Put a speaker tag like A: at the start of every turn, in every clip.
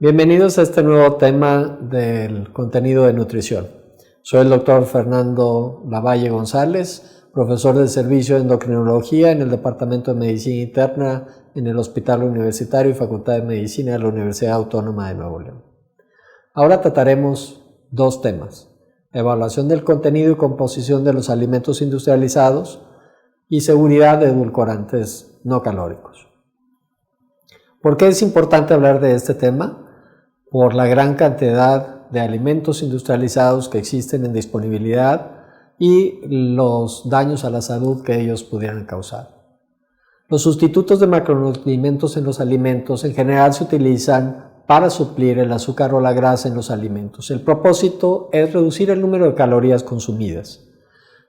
A: Bienvenidos a este nuevo tema del contenido de nutrición. Soy el doctor Fernando Lavalle González, profesor del Servicio de Endocrinología en el Departamento de Medicina Interna en el Hospital Universitario y Facultad de Medicina de la Universidad Autónoma de Nuevo León. Ahora trataremos dos temas: evaluación del contenido y composición de los alimentos industrializados y seguridad de edulcorantes no calóricos. ¿Por qué es importante hablar de este tema? Por la gran cantidad de alimentos industrializados que existen en disponibilidad y los daños a la salud que ellos pudieran causar. Los sustitutos de macronutrientes en los alimentos en general se utilizan para suplir el azúcar o la grasa en los alimentos. El propósito es reducir el número de calorías consumidas.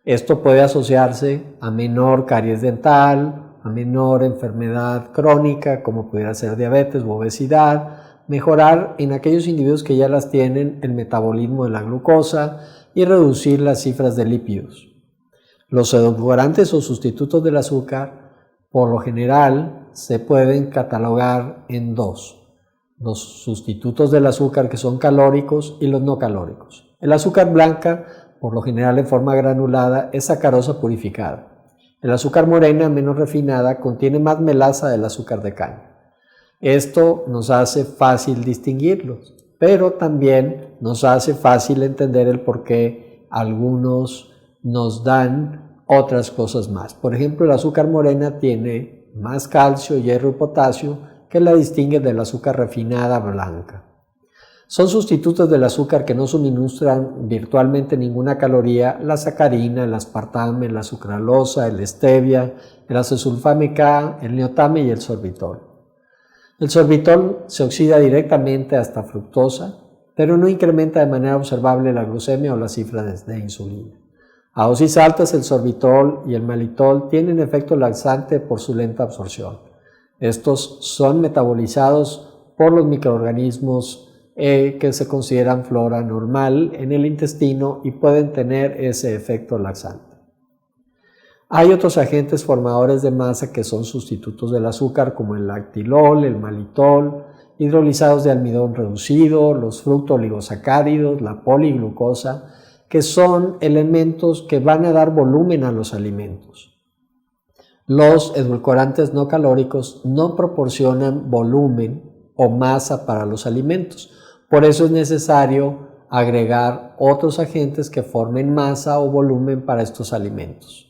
A: Esto puede asociarse a menor caries dental, a menor enfermedad crónica como pudiera ser diabetes u obesidad, mejorar en aquellos individuos que ya las tienen el metabolismo de la glucosa y reducir las cifras de lípidos. Los edulcorantes o sustitutos del azúcar, por lo general, se pueden catalogar en dos: los sustitutos del azúcar, que son calóricos, y los no calóricos. El azúcar blanca, por lo general en forma granulada, es sacarosa purificada. El azúcar morena, menos refinada, contiene más melaza del azúcar de caña. Esto nos hace fácil distinguirlos, pero también nos hace fácil entender el por qué algunos nos dan otras cosas más. Por ejemplo, el azúcar morena tiene más calcio, hierro y potasio que la distingue del azúcar refinada blanca. Son sustitutos del azúcar que no suministran virtualmente ninguna caloría: la sacarina, el aspartame, la sucralosa, el stevia, el acesulfame K, el neotame y el sorbitol. El sorbitol se oxida directamente hasta fructosa, pero no incrementa de manera observable la glucemia o la cifra de insulina. A dosis altas, el sorbitol y el maltitol tienen efecto laxante por su lenta absorción. Estos son metabolizados por los microorganismos que se consideran flora normal en el intestino y pueden tener ese efecto laxante. Hay otros agentes formadores de masa que son sustitutos del azúcar, como el lactilol, el maltitol, hidrolizados de almidón reducido, los fructooligosacáridos, la poliglucosa, que son elementos que van a dar volumen a los alimentos. Los edulcorantes no calóricos no proporcionan volumen o masa para los alimentos. Por eso es necesario agregar otros agentes que formen masa o volumen para estos alimentos.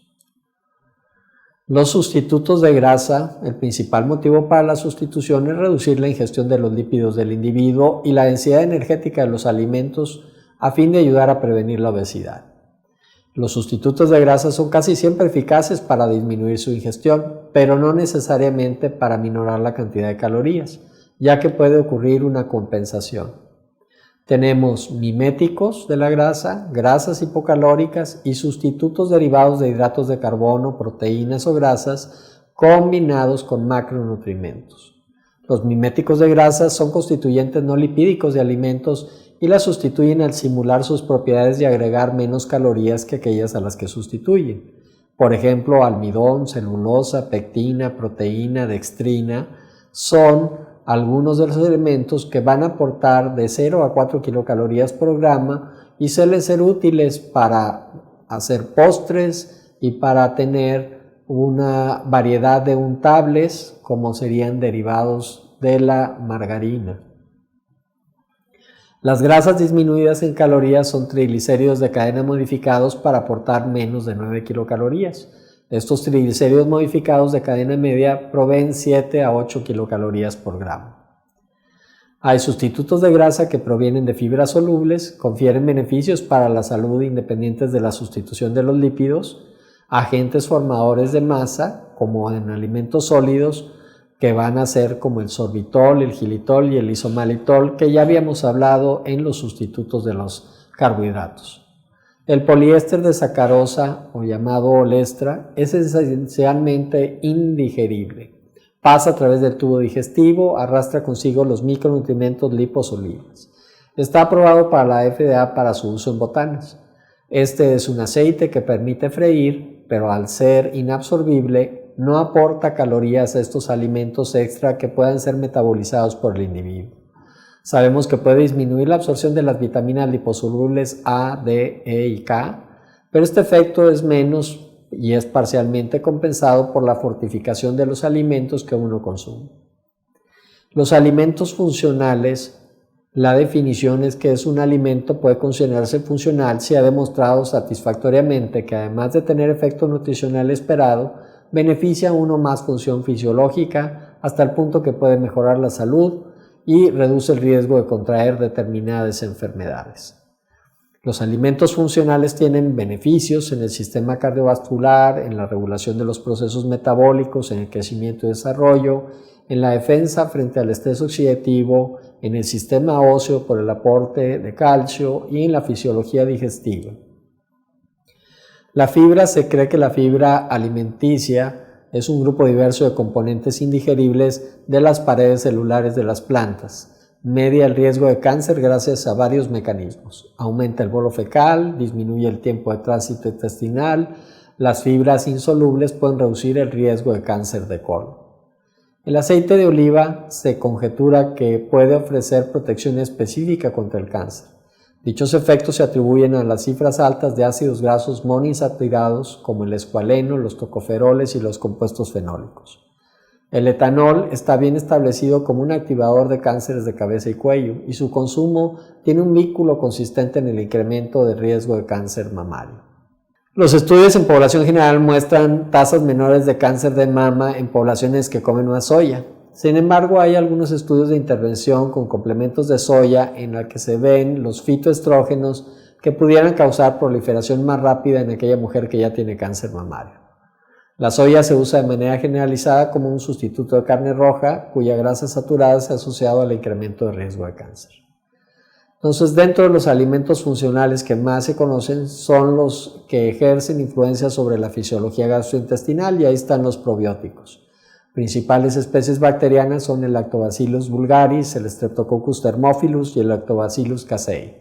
A: Los sustitutos de grasa: el principal motivo para la sustitución es reducir la ingestión de los lípidos del individuo y la densidad energética de los alimentos a fin de ayudar a prevenir la obesidad. Los sustitutos de grasa son casi siempre eficaces para disminuir su ingestión, pero no necesariamente para minorar la cantidad de calorías, ya que puede ocurrir una compensación. Tenemos miméticos de la grasa, grasas hipocalóricas y sustitutos derivados de hidratos de carbono, proteínas o grasas combinados con macronutrientes. Los miméticos de grasa son constituyentes no lipídicos de alimentos y las sustituyen al simular sus propiedades y agregar menos calorías que aquellas a las que sustituyen. Por ejemplo, almidón, celulosa, pectina, proteína, dextrina son algunos de los elementos que van a aportar de 0 a 4 kilocalorías por grama y suelen ser útiles para hacer postres y para tener una variedad de untables, como serían derivados de la margarina. Las grasas disminuidas en calorías son triglicéridos de cadena modificados para aportar menos de 9 kilocalorías. Estos triglicéridos modificados de cadena media proveen 7 a 8 kilocalorías por gramo. Hay sustitutos de grasa que provienen de fibras solubles, confieren beneficios para la salud independientes de la sustitución de los lípidos, agentes formadores de masa, como en alimentos sólidos, que van a ser como el sorbitol, el xilitol y el isomaltitol, que ya habíamos hablado en los sustitutos de los carbohidratos. El poliéster de sacarosa, o llamado olestra, es esencialmente indigerible. Pasa a través del tubo digestivo, arrastra consigo los micronutrientes liposolubles. Está aprobado para la FDA para su uso en botanas. Este es un aceite que permite freír, pero al ser inabsorbible, no aporta calorías a estos alimentos extra que puedan ser metabolizados por el individuo. Sabemos que puede disminuir la absorción de las vitaminas liposolubles A, D, E y K, pero este efecto es menos y es parcialmente compensado por la fortificación de los alimentos que uno consume. Los alimentos funcionales, la definición es que es un alimento puede considerarse funcional si ha demostrado satisfactoriamente que además de tener efecto nutricional esperado, beneficia a uno más función fisiológica hasta el punto que puede mejorar la salud y reduce el riesgo de contraer determinadas enfermedades. Los alimentos funcionales tienen beneficios en el sistema cardiovascular, en la regulación de los procesos metabólicos, en el crecimiento y desarrollo, en la defensa frente al estrés oxidativo, en el sistema óseo por el aporte de calcio y en la fisiología digestiva. La fibra, se cree que la fibra alimenticia es un grupo diverso de componentes indigeribles de las paredes celulares de las plantas. Media el riesgo de cáncer gracias a varios mecanismos. Aumenta el bolo fecal, disminuye el tiempo de tránsito intestinal, las fibras insolubles pueden reducir el riesgo de cáncer de colon. El aceite de oliva se conjetura que puede ofrecer protección específica contra el cáncer. Dichos efectos se atribuyen a las cifras altas de ácidos grasos monoinsaturados como el escualeno, los tocoferoles y los compuestos fenólicos. El etanol está bien establecido como un activador de cánceres de cabeza y cuello y su consumo tiene un vínculo consistente en el incremento del riesgo de cáncer mamario. Los estudios en población general muestran tasas menores de cáncer de mama en poblaciones que comen más soya. Sin embargo, hay algunos estudios de intervención con complementos de soya en los que se ven los fitoestrógenos que pudieran causar proliferación más rápida en aquella mujer que ya tiene cáncer mamario. La soya se usa de manera generalizada como un sustituto de carne roja, cuya grasa saturada se ha asociado al incremento de riesgo de cáncer. Entonces, dentro de los alimentos funcionales que más se conocen son los que ejercen influencia sobre la fisiología gastrointestinal y ahí están los probióticos. Principales especies bacterianas son el Lactobacillus vulgaris, el Streptococcus thermophilus y el Lactobacillus casei.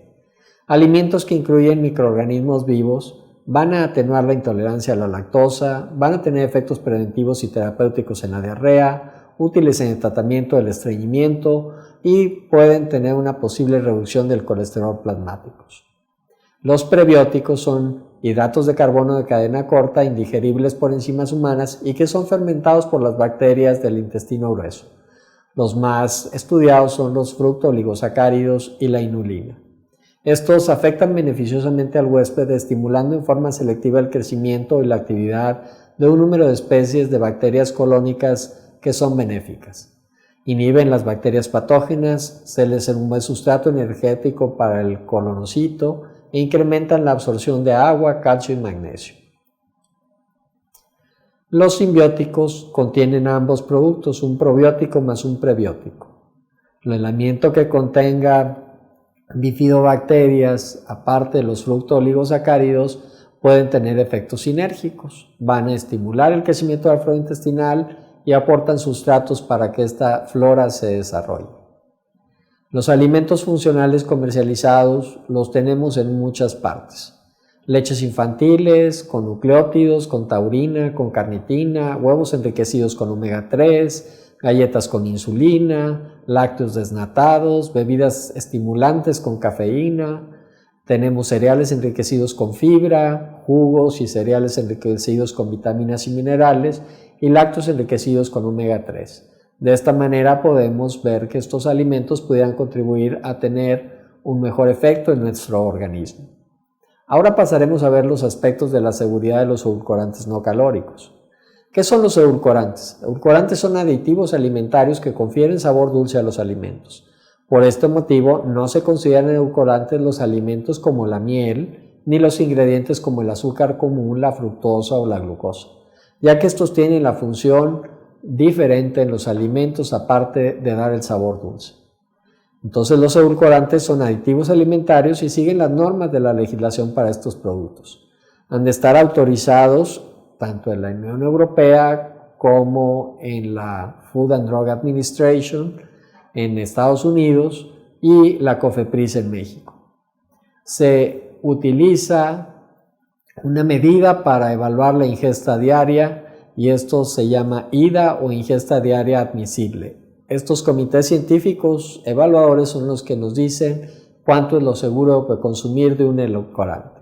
A: Alimentos que incluyen microorganismos vivos van a atenuar la intolerancia a la lactosa, van a tener efectos preventivos y terapéuticos en la diarrea, útiles en el tratamiento del estreñimiento y pueden tener una posible reducción del colesterol plasmático. Los prebióticos son hidratos de carbono de cadena corta indigeribles por enzimas humanas y que son fermentados por las bacterias del intestino grueso. Los más estudiados son los fructooligosacáridos y la inulina. Estos afectan beneficiosamente al huésped, estimulando en forma selectiva el crecimiento y la actividad de un número de especies de bacterias colónicas que son benéficas. Inhiben las bacterias patógenas, se les da un buen sustrato energético para el colonocito e incrementan la absorción de agua, calcio y magnesio. Los simbióticos contienen ambos productos, un probiótico más un prebiótico. El alimento que contenga bifidobacterias, aparte de los fructooligosacáridos, pueden tener efectos sinérgicos. Van a estimular el crecimiento de la flora intestinal y aportan sustratos para que esta flora se desarrolle. Los alimentos funcionales comercializados los tenemos en muchas partes. Leches infantiles, con nucleótidos, con taurina, con carnitina, huevos enriquecidos con omega 3, galletas con insulina, lácteos desnatados, bebidas estimulantes con cafeína. Tenemos cereales enriquecidos con fibra, jugos y cereales enriquecidos con vitaminas y minerales y lácteos enriquecidos con omega 3. De esta manera podemos ver que estos alimentos pudieran contribuir a tener un mejor efecto en nuestro organismo. Ahora pasaremos a ver los aspectos de la seguridad de los edulcorantes no calóricos. ¿Qué son los edulcorantes? Edulcorantes son aditivos alimentarios que confieren sabor dulce a los alimentos. Por este motivo, no se consideran edulcorantes los alimentos como la miel, ni los ingredientes como el azúcar común, la fructosa o la glucosa, ya que estos tienen la función diferente en los alimentos aparte de dar el sabor dulce. Entonces, los edulcorantes son aditivos alimentarios y siguen las normas de la legislación para estos productos. Han de estar autorizados tanto en la Unión Europea como en la Food and Drug Administration en Estados Unidos y la COFEPRIS en México. Se utiliza una medida para evaluar la ingesta diaria y esto se llama IDA o ingesta diaria admisible. Estos comités científicos evaluadores son los que nos dicen cuánto es lo seguro de consumir de un edulcorante.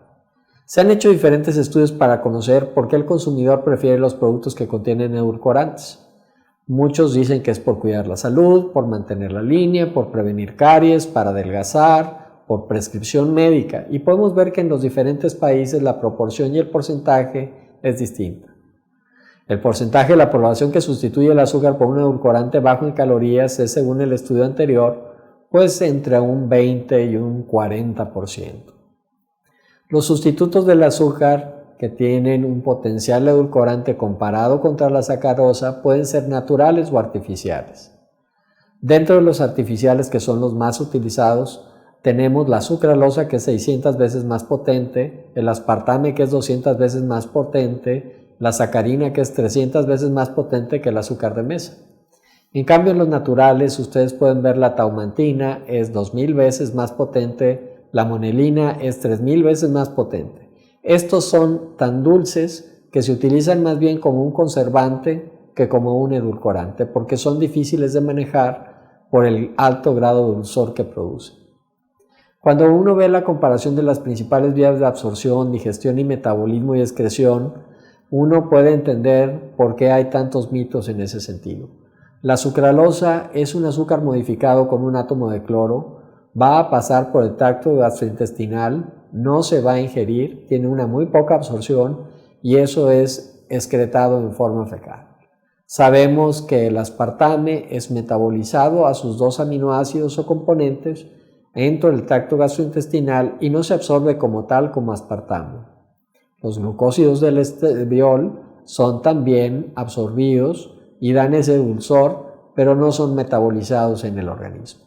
A: Se han hecho diferentes estudios para conocer por qué el consumidor prefiere los productos que contienen edulcorantes. Muchos dicen que es por cuidar la salud, por mantener la línea, por prevenir caries, para adelgazar, por prescripción médica, y podemos ver que en los diferentes países la proporción y el porcentaje es distinta. El porcentaje de la población que sustituye el azúcar por un edulcorante bajo en calorías es, según el estudio anterior, pues entre un 20 y un 40%. Los sustitutos del azúcar que tienen un potencial edulcorante comparado contra la sacarosa pueden ser naturales o artificiales. Dentro de los artificiales, que son los más utilizados, tenemos la sucralosa, que es 600 veces más potente, el aspartame, que es 200 veces más potente, la sacarina, que es 300 veces más potente que el azúcar de mesa. En cambio, en los naturales, ustedes pueden ver la taumantina, es 2000 veces más potente, la monelina es 3000 veces más potente. Estos son tan dulces que se utilizan más bien como un conservante que como un edulcorante, porque son difíciles de manejar por el alto grado de dulzor que producen. Cuando uno ve la comparación de las principales vías de absorción, digestión y metabolismo y excreción, uno puede entender por qué hay tantos mitos en ese sentido. La sucralosa es un azúcar modificado con un átomo de cloro, va a pasar por el tracto gastrointestinal, no se va a ingerir, tiene una muy poca absorción y eso es excretado en forma fecal. Sabemos que el aspartame es metabolizado a sus 2 aminoácidos o componentes dentro del tracto gastrointestinal y no se absorbe como tal como aspartame. Los glucósidos del estriol son también absorbidos y dan ese dulzor, pero no son metabolizados en el organismo.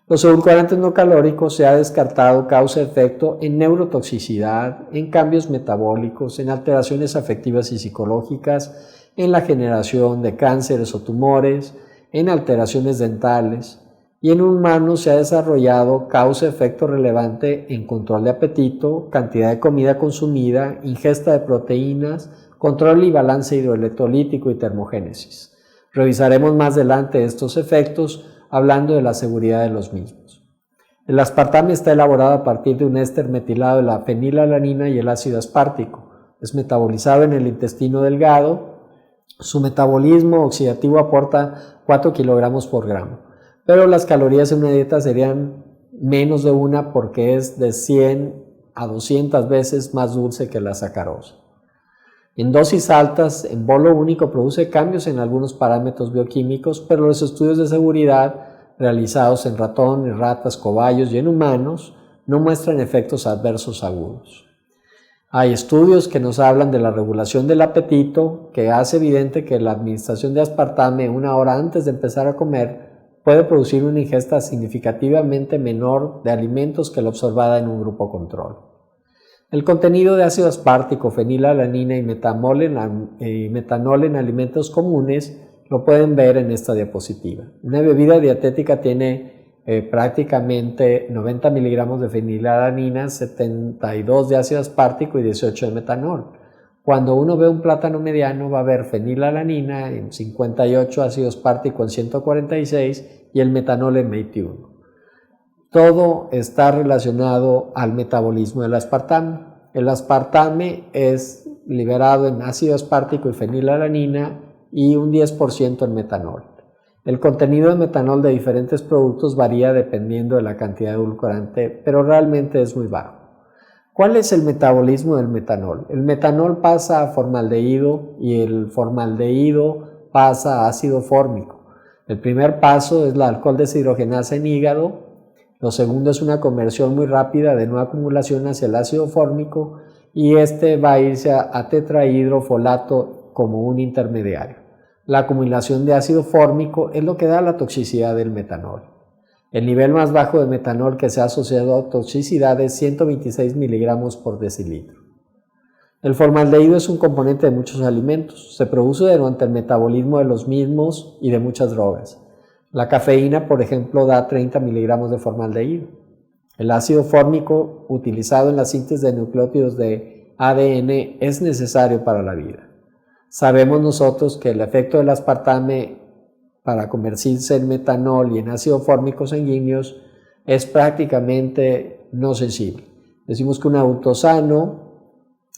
A: Los edulcorantes no calóricos se ha descartado causa-efecto en neurotoxicidad, en cambios metabólicos, en alteraciones afectivas y psicológicas, en la generación de cánceres o tumores, en alteraciones dentales, y en humanos se ha desarrollado causa-efecto relevante en control de apetito, cantidad de comida consumida, ingesta de proteínas, control y balance hidroelectrolítico y termogénesis. Revisaremos más adelante estos efectos hablando de la seguridad de los mismos. El aspartame está elaborado a partir de un éster metilado de la fenilalanina y el ácido aspartico. Es metabolizado en el intestino delgado. Su metabolismo oxidativo aporta 4 kilogramos por gramo, pero las calorías en una dieta serían menos de una porque es de 100 a 200 veces más dulce que la sacarosa. En dosis altas, en bolo único produce cambios en algunos parámetros bioquímicos, pero los estudios de seguridad realizados en ratones, ratas, cobayos y en humanos no muestran efectos adversos agudos. Hay estudios que nos hablan de la regulación del apetito, que hace evidente que la administración de aspartame 1 hora antes de empezar a comer puede producir una ingesta significativamente menor de alimentos que la observada en un grupo control. El contenido de ácido aspartico, fenilalanina y metanol en alimentos comunes lo pueden ver en esta diapositiva. Una bebida dietética tiene prácticamente 90 miligramos de fenilalanina, 72 de ácido aspartico y 18 de metanol. Cuando uno ve un plátano mediano va a ver fenilalanina en 58, ácido aspartico en 146 y el metanol en 21. Todo está relacionado al metabolismo del aspartame. El aspartame es liberado en ácido aspartico y fenilalanina y un 10% en metanol. El contenido de metanol de diferentes productos varía dependiendo de la cantidad de edulcorante, pero realmente es muy bajo. ¿Cuál es el metabolismo del metanol? El metanol pasa a formaldehído y el formaldehído pasa a ácido fórmico. El primer paso es la alcohol deshidrogenasa en hígado. Lo segundo es una conversión muy rápida de no acumulación hacia el ácido fórmico y este va a irse a tetrahidrofolato como un intermediario. La acumulación de ácido fórmico es lo que da la toxicidad del metanol. El nivel más bajo de metanol que se ha asociado a toxicidad es 126 miligramos por decilitro. El formaldehído es un componente de muchos alimentos. Se produce durante el metabolismo de los mismos y de muchas drogas. La cafeína, por ejemplo, da 30 miligramos de formaldehído. El ácido fórmico utilizado en la síntesis de nucleótidos de ADN es necesario para la vida. Sabemos nosotros que el efecto del aspartame para convertirse en metanol y en ácido fórmico sanguíneos es prácticamente no sensible. Decimos que un adulto sano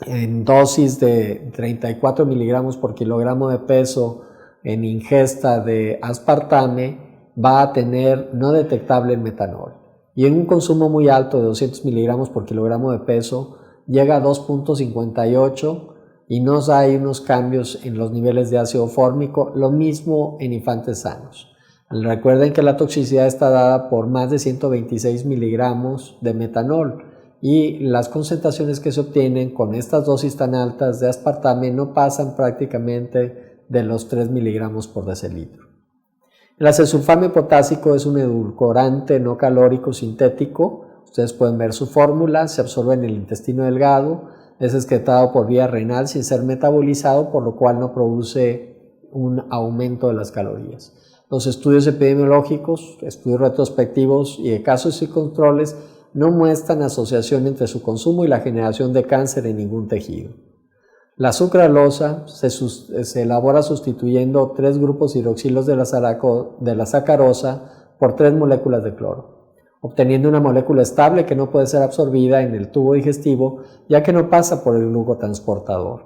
A: en dosis de 34 miligramos por kilogramo de peso en ingesta de aspartame va a tener no detectable el metanol, y en un consumo muy alto de 200 miligramos por kilogramo de peso llega a 2.58 y nos hay unos cambios en los niveles de ácido fórmico, lo mismo en infantes sanos. Recuerden que la toxicidad está dada por más de 126 miligramos de metanol y las concentraciones que se obtienen con estas dosis tan altas de aspartame no pasan prácticamente de los 3 miligramos por decilitro. El acesulfame potásico es un edulcorante no calórico sintético. Ustedes pueden ver su fórmula, se absorbe en el intestino delgado, es excretado por vía renal sin ser metabolizado, por lo cual no produce un aumento de las calorías. Los estudios epidemiológicos, estudios retrospectivos y de casos y controles no muestran asociación entre su consumo y la generación de cáncer en ningún tejido. La sucralosa se elabora sustituyendo 3 grupos hidroxilos de la sacarosa por 3 moléculas de cloro, obteniendo una molécula estable que no puede ser absorbida en el tubo digestivo ya que no pasa por el glucotransportador.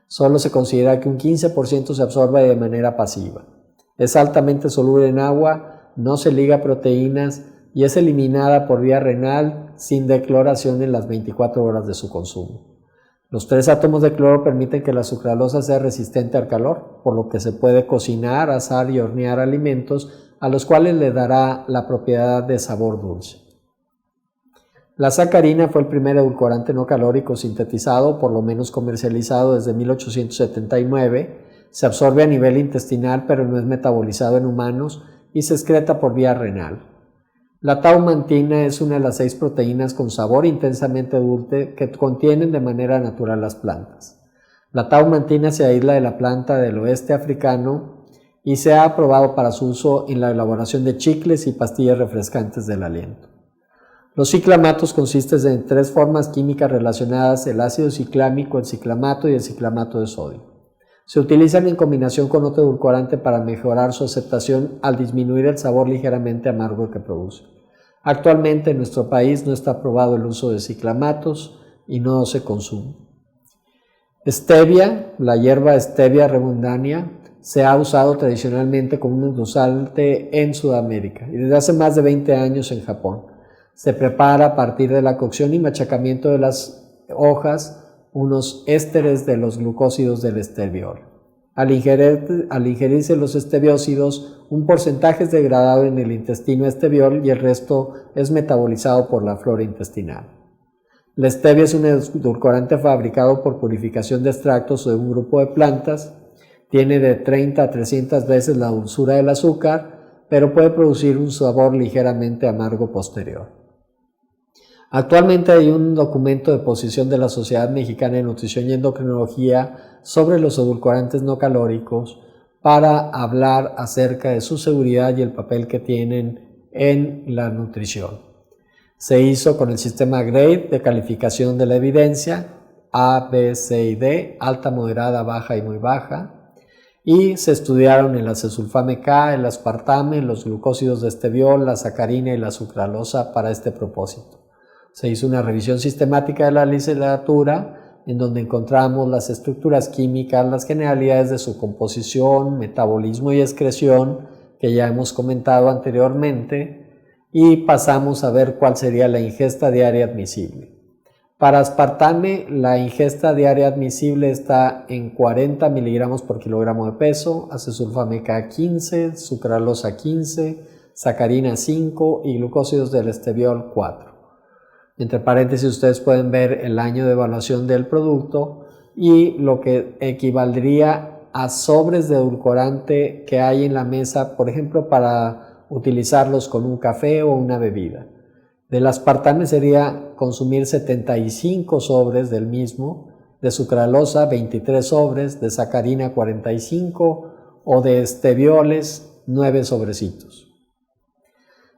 A: Solo se considera que un 15% se absorbe de manera pasiva. Es altamente soluble en agua, no se liga a proteínas y es eliminada por vía renal sin decloración en las 24 horas de su consumo. Los 3 átomos de cloro permiten que la sucralosa sea resistente al calor, por lo que se puede cocinar, asar y hornear alimentos a los cuales le dará la propiedad de sabor dulce. La sacarina fue el primer edulcorante no calórico sintetizado, por lo menos comercializado desde 1879. Se absorbe a nivel intestinal pero no es metabolizado en humanos y se excreta por vía renal. La taumantina es una de las 6 proteínas con sabor intensamente dulce que contienen de manera natural las plantas. La taumantina se aísla de la planta del oeste africano y se ha aprobado para su uso en la elaboración de chicles y pastillas refrescantes del aliento. Los ciclamatos consisten en 3 formas químicas relacionadas: el ácido ciclámico, el ciclamato y el ciclamato de sodio. Se utilizan en combinación con otro edulcorante para mejorar su aceptación al disminuir el sabor ligeramente amargo que produce. Actualmente en nuestro país no está aprobado el uso de ciclamatos y no se consume. Stevia, la hierba Stevia rebundania, se ha usado tradicionalmente como un endulzante en Sudamérica y desde hace más de 20 años en Japón. Se prepara a partir de la cocción y machacamiento de las hojas unos ésteres de los glucósidos del esteviol. Al ingerirse los esteviósidos, un porcentaje es degradado en el intestino esteviol y el resto es metabolizado por la flora intestinal. La stevia es un edulcorante fabricado por purificación de extractos de un grupo de plantas. Tiene de 30 a 300 veces la dulzura del azúcar, pero puede producir un sabor ligeramente amargo posterior. Actualmente hay un documento de posición de la Sociedad Mexicana de Nutrición y Endocrinología sobre los edulcorantes no calóricos para hablar acerca de su seguridad y el papel que tienen en la nutrición. Se hizo con el sistema GRADE de calificación de la evidencia, A, B, C y D, alta, moderada, baja y muy baja, y se estudiaron el acesulfame K, el aspartame, los glucósidos de esteviol, la sacarina y la sucralosa para este propósito. Se hizo una revisión sistemática de la literatura en donde encontramos las estructuras químicas, las generalidades de su composición, metabolismo y excreción que ya hemos comentado anteriormente, y pasamos a ver cuál sería la ingesta diaria admisible. Para aspartame, la ingesta diaria admisible está en 40 miligramos por kilogramo de peso, acesulfame K 15, sucralosa 15, sacarina 5 y glucósidos del esteviol 4. Entre paréntesis ustedes pueden ver el año de evaluación del producto y lo que equivaldría a sobres de edulcorante que hay en la mesa, por ejemplo, para utilizarlos con un café o una bebida. Del aspartame sería consumir 75 sobres del mismo, de sucralosa 23 sobres, de sacarina 45 o de estevioles 9 sobrecitos.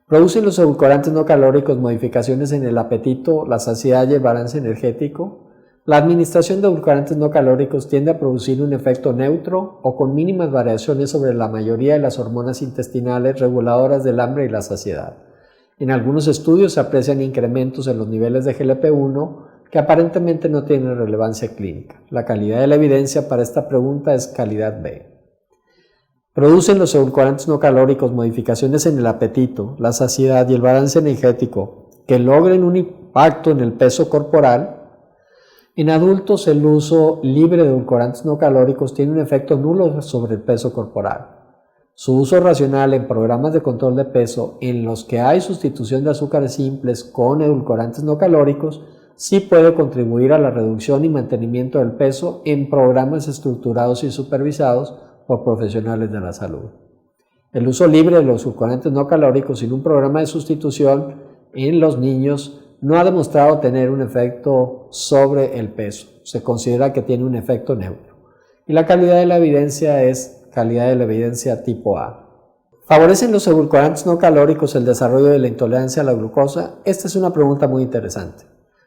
A: Producen los edulcorantes no calóricos modificaciones en el apetito, la saciedad y el balance energético. La administración de edulcorantes no calóricos tiende a producir un efecto neutro o con mínimas variaciones sobre la mayoría de las hormonas intestinales reguladoras del hambre y la saciedad. En algunos estudios se aprecian incrementos en los niveles de GLP-1 que aparentemente no tienen relevancia clínica. La calidad de la evidencia para esta pregunta es calidad B. ¿Producen los edulcorantes no calóricos modificaciones en el apetito, la saciedad y el balance energético que logren un impacto en el peso corporal? En adultos, el uso libre de edulcorantes no calóricos tiene un efecto nulo sobre el peso corporal. Su uso racional en programas de control de peso en los que hay sustitución de azúcares simples con edulcorantes no calóricos sí puede contribuir a la reducción y mantenimiento del peso en programas estructurados y supervisados por profesionales de la salud. El uso libre de los edulcorantes no calóricos sin un programa de sustitución en los niños no ha demostrado tener un efecto sobre el peso. Se considera que tiene un efecto neutro. Y la calidad de la evidencia es calidad de la evidencia tipo A. ¿Favorecen los edulcorantes no calóricos el desarrollo de la intolerancia a la glucosa? Esta es una pregunta muy interesante.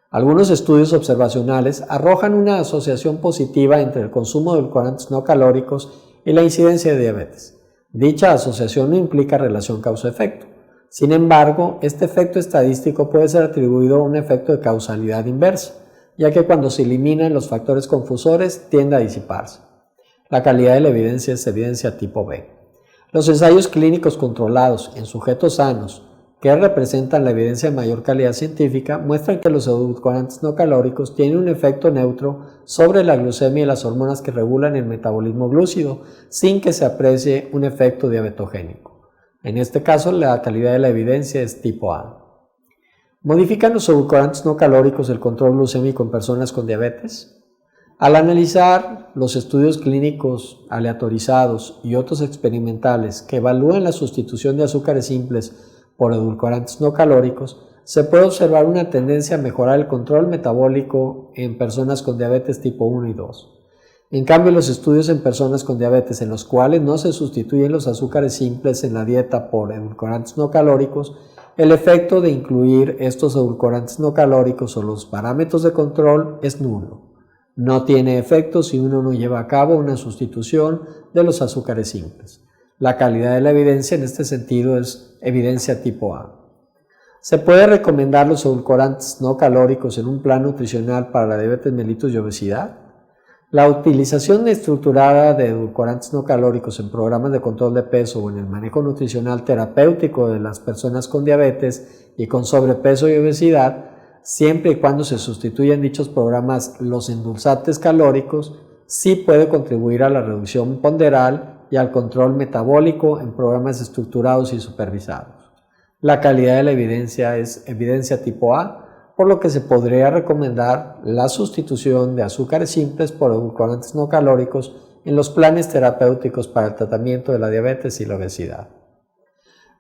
A: Algunos estudios observacionales arrojan una asociación positiva entre el consumo de edulcorantes no calóricos y la incidencia de diabetes. Dicha asociación no implica relación causa-efecto. Sin embargo, este efecto estadístico puede ser atribuido a un efecto de causalidad inversa, ya que cuando se eliminan los factores confusores tiende a disiparse. La calidad de la evidencia es evidencia tipo B. Los ensayos clínicos controlados en sujetos sanos que representan la evidencia de mayor calidad científica muestran que los edulcorantes no calóricos tienen un efecto neutro sobre la glucemia y las hormonas que regulan el metabolismo glúcido sin que se aprecie un efecto diabetogénico. En este caso, la calidad de la evidencia es tipo A. ¿Modifican los edulcorantes no calóricos el control glucémico en personas con diabetes? Al analizar los estudios clínicos aleatorizados y otros experimentales que evalúan la sustitución de azúcares simples por edulcorantes no calóricos, se puede observar una tendencia a mejorar el control metabólico en personas con diabetes tipo 1 y 2. En cambio, los estudios en personas con diabetes en los cuales no se sustituyen los azúcares simples en la dieta por edulcorantes no calóricos, el efecto de incluir estos edulcorantes no calóricos o los parámetros de control es nulo. No tiene efecto si uno no lleva a cabo una sustitución de los azúcares simples. La calidad de la evidencia en este sentido es evidencia tipo A. ¿Se puede recomendar los edulcorantes no calóricos en un plan nutricional para la diabetes mellitus y obesidad? La utilización estructurada de edulcorantes no calóricos en programas de control de peso o en el manejo nutricional terapéutico de las personas con diabetes y con sobrepeso y obesidad, siempre y cuando se sustituyan dichos programas los endulzantes calóricos, sí puede contribuir a la reducción ponderal y al control metabólico en programas estructurados y supervisados. La calidad de la evidencia es evidencia tipo A, por lo que se podría recomendar la sustitución de azúcares simples por edulcorantes no calóricos en los planes terapéuticos para el tratamiento de la diabetes y la obesidad.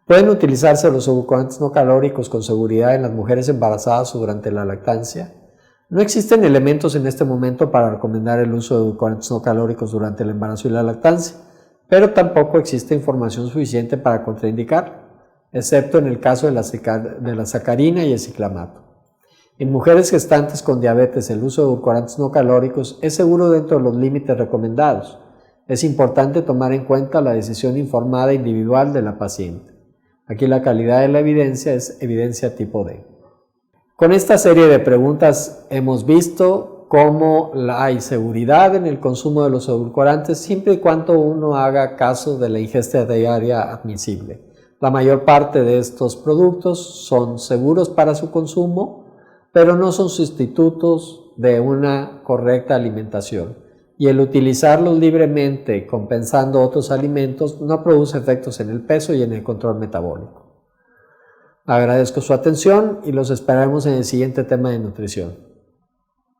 A: ¿Pueden utilizarse los edulcorantes no calóricos con seguridad en las mujeres embarazadas o durante la lactancia? No existen elementos en este momento para recomendar el uso de edulcorantes no calóricos durante el embarazo y la lactancia, pero tampoco existe información suficiente para contraindicar, excepto en el caso de la sacarina y el ciclamato. En mujeres gestantes con diabetes, el uso de edulcorantes no calóricos es seguro dentro de los límites recomendados. Es importante tomar en cuenta la decisión informada individual de la paciente. Aquí la calidad de la evidencia es evidencia tipo D. Con esta serie de preguntas hemos visto cómo hay seguridad en el consumo de los edulcorantes siempre y cuando uno haga caso de la ingesta diaria admisible. La mayor parte de estos productos son seguros para su consumo, pero no son sustitutos de una correcta alimentación. Y el utilizarlos libremente compensando otros alimentos no produce efectos en el peso y en el control metabólico. Agradezco su atención y los esperamos en el siguiente tema de nutrición.